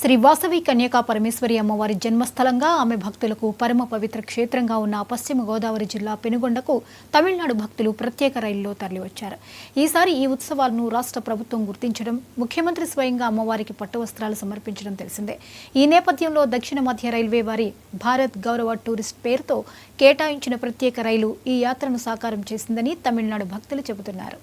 శ్రీ వాసవి కన్యకా పరమేశ్వరి అమ్మవారి జన్మస్థలంగా ఆమె భక్తులకు పరమ పవిత్ర క్షేత్రంగా ఉన్న పశ్చిమ గోదావరి జిల్లా పెనుగొండకు తమిళనాడు భక్తులు ప్రత్యేక రైల్లో తరలివచ్చారు. ఈసారి ఈ ఉత్సవాలను రాష్ట్ర ప్రభుత్వం గుర్తించడం, ముఖ్యమంత్రి స్వయంగా అమ్మవారికి పట్టు వస్త్రాలు సమర్పించడం తెలిసిందే. ఈ నేపథ్యంలో దక్షిణ మధ్య రైల్వే వారి భారత్ గౌరవ టూరిస్ట్ పేరుతో కేటాయించిన ప్రత్యేక రైలు ఈ యాత్రను సాకారం చేసిందని తమిళనాడు భక్తులు చెబుతున్నారు.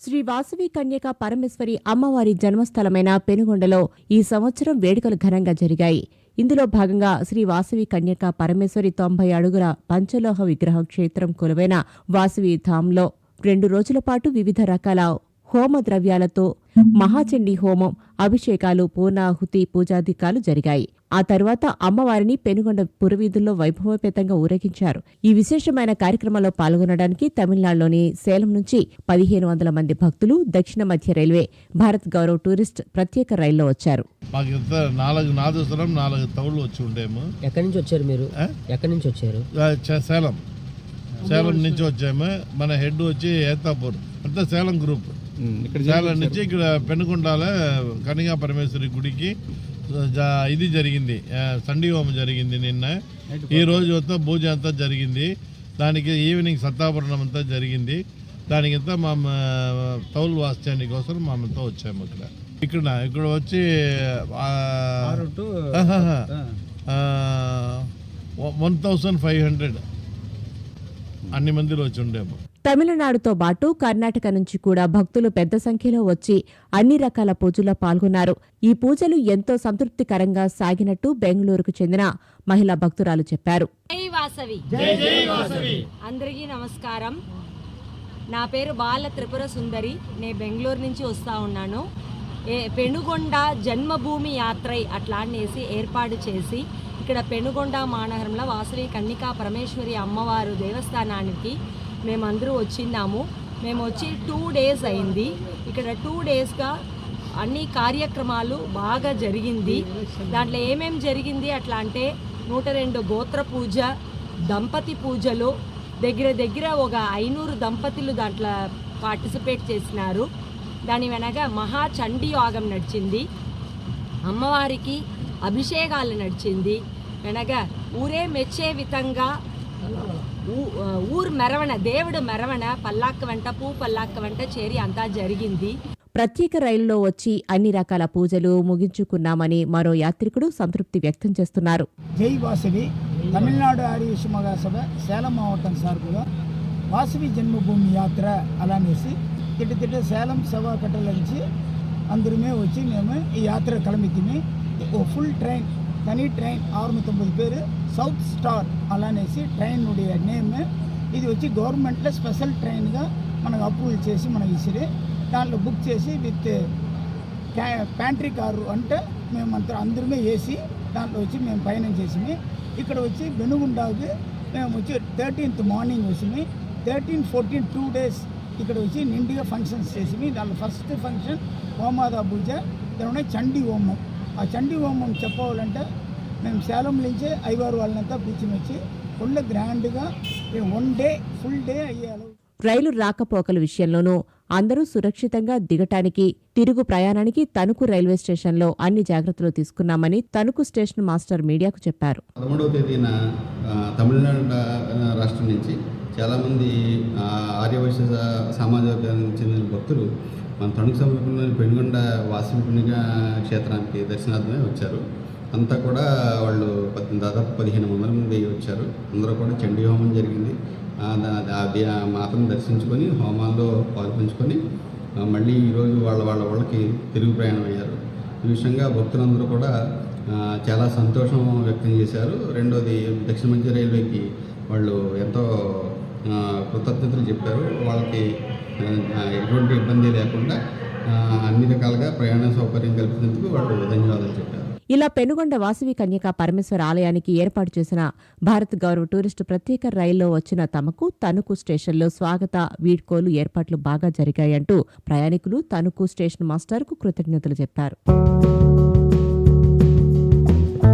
శ్రీ వాసవి కన్యకా పరమేశ్వరి అమ్మవారి జన్మస్థలమైన పెనుగొండలో ఈ సంవత్సరం వేడుకలు ఘనంగా జరిగాయి. ఇందులో భాగంగా శ్రీ వాసవి కన్యకా పరమేశ్వరి 90 అడుగుల పంచలోహ విగ్రహ క్షేత్రం కొలువైన వాసవి ధాంలో 2 రోజుల పాటు వివిధ రకాల హోమ ద్రవ్యాలతో మహాచండీ హోమం, అభిషేకాలు, పూర్ణాహుతి పూజాధికాలు జరిగాయి. ఆ తర్వాత అమ్మవారిని పెనుగొండ పురవీధుల్లో వైభవపేతంగా ఊరేగించారు. ఈ విశేషమైన కార్యక్రమంలో పాల్గొనడానికి తమిళనాడులోని సేలం నుంచి 1500 మంది భక్తులు దక్షిణ మధ్య రైల్వే భారత్ గౌరవ్ టూరిస్ట్ ప్రత్యేక రైల్లో వచ్చారు. ఎక్కడి నుంచి వచ్చారు మీరు? ఎక్కడి నుంచి వచ్చారు? సేలం నుంచి వచ్చాము. మన హెడ్ వచ్చి ఏతాపూర్, అంతా సేలం గ్రూప్. సేలం నుంచి ఇక్కడ పెనుగొండాల కన్యకా పరమేశ్వరి గుడికి ఇది జరిగింది, సండీ హోమం జరిగింది నిన్న. ఈ రోజు మొత్తం పూజ అంతా జరిగింది. దానికి ఈవినింగ్ సత్తాపరణం అంతా జరిగింది. దానికంతా మా తౌలు వాస్యాన్ని కోసం మేమంతా వచ్చాము. ఇక్కడ వచ్చి 1500 అన్ని మందిలో వచ్చి ఉండేము. తమిళనాడుతో పాటు కర్ణాటక నుంచి కూడా భక్తులు పెద్ద సంఖ్యలో వచ్చి అన్ని రకాల పూజల్లో పాల్గొన్నారు. ఈ పూజలు ఎంతో సంతృప్తికరంగా సాగినట్టు బెంగళూరుకు చెందిన మహిళా భక్తురాలు చెప్పారు. అందరికీ నమస్కారం. నా పేరు బాల త్రిపుర సుందరి. నేను బెంగళూరు నుంచి వస్తూ ఉన్నాను. పెనుగొండ జన్మభూమి యాత్ర అట్లా అనేసి ఏర్పాటు చేసి ఇక్కడ పెనుగొండ మానగరంలో వాసవి కన్యకా పరమేశ్వరి అమ్మవారు దేవస్థానానికి మేమందరూ వచ్చిన్నాము. మేము వచ్చి 2 days అయింది. ఇక్కడ 2 daysగా అన్ని కార్యక్రమాలు బాగా జరిగింది. దాంట్లో ఏమేమి జరిగింది అట్లా అంటే 102 గోత్ర పూజ, దంపతి పూజలు, దగ్గర ఒక 500 దంపతులు దాంట్లో పార్టిసిపేట్ చేసినారు. దాని వెనక మహాచండీ యాగం నడిచింది. అమ్మవారికి అభిషేకాలు నడిచింది. వెనక ఊరే మెచ్చే విధంగా ఊరు మెరవణ, దేవుడు మెరవణ, పల్లాక్క వెంట పూ పల్లాక్క వెంట చేరి అంతా జరిగింది. ప్రత్యేక రైలులో వచ్చి అన్ని రకాల పూజలు ముగించుకున్నామని మరో యాత్రికుడు సంతృప్తి వ్యక్తం చేస్తున్నారు. జై వాసవి తమిళనాడు ఆర్యవైశ్య మహాసభ సేలం మావటం సార్బుగా వాసవి జన్మభూమి యాత్ర అలానేసి తిట్టు సేలం సభా కట్టల నుంచి అందరమే వచ్చి మేము ఈ యాత్ర கிளம்பித்திமே. ఓ ఫుల్ ట్రైన్, தனி ட்ரெயின் 690 பேர், சவுத் ஸ்டார் అలానేసి ట్రైన్ ఉடைய నేమ్. ఇది వచ్చి గవర్నమెంట్లో స్పెషల్ ట్రైన్గా మనకు అప్రూవల్ చేసి మనకి ఇసిరి దాంట్లో బుక్ చేసి విత్ ప్యాంట్రీ కారు అంటే మేమంతా అందరమే వేసి దాంట్లో వచ్చి మేము పయనం చేసి ఇక్కడ వచ్చి బెనుగుండాకి మేము వచ్చి 13th మార్నింగ్ వచ్చి 13, 14 2 days ఇక్కడ వచ్చి నిండుగా ఫంక్షన్స్ చేసి దాంట్లో ఫస్ట్ ఫంక్షన్ హోమాద పూజ, దాని చండీ హోమం. ఆ చండీ హోమం చెప్పవాలంటే మేము సేలం నుంచే ఐవారు వాళ్ళంతా కూర్చుని వచ్చి ఫుల్ గ్రాండ్గా 1 day ఫుల్ డే అయ్యాలి. రైలు రాకపోకల విషయంలోనూ అందరూ సురక్షితంగా దిగటానికి, తిరుగు ప్రయాణానికి తణుకు రైల్వే స్టేషన్లో అన్ని జాగ్రత్తలు తీసుకున్నామని తణుకు స్టేషన్ మాస్టర్ మీడియాకు చెప్పారు. 13వ తేదీన తమిళనాడు రాష్ట్రం నుంచి చాలామంది ఆర్యవైశ్య సమాజ వర్గానికి చెందిన భక్తులు మన తణుకు సమీపంలోని పెనుగొండ వాసవి కన్యకా క్షేత్రానికి దర్శనార్థమే వచ్చారు. అంతా కూడా వాళ్ళు దాదాపు 1500 మంది వచ్చారు. అందరూ కూడా చండీ హోమం జరిగింది. మాతను దర్శించుకొని హోమాల్లో పాల్పంచుకొని మళ్ళీ ఈరోజు వాళ్ళకి తిరుగు ప్రయాణం అయ్యారు. ఈ విషయంగా భక్తులందరూ కూడా చాలా సంతోషం వ్యక్తం చేశారు. రెండోది దక్షిణ మధ్య రైల్వేకి వాళ్ళు ఎంతో కృతజ్ఞతలు చెప్పారు. వాళ్ళకి ఎటువంటి ఇబ్బంది లేకుండా అన్ని రకాలుగా ప్రయాణ సౌకర్యం కల్పించేందుకు వాళ్ళు ధన్యవాదాలు చెప్పారు. ఇలా పెనుగొండ వాసవి కన్యకా పరమేశ్వర ఆలయానికి ఏర్పాటు చేసిన భారత్ గౌరవ్ టూరిస్ట్ ప్రత్యేక రైల్లో వచ్చిన తమకు తణుకు స్టేషన్లో స్వాగత, వీడ్కోలు ఏర్పాట్లు బాగా జరిగాయంటూ ప్రయాణికులు తణుకు స్టేషన్ మాస్టర్కు కృతజ్ఞతలు చెప్పారు.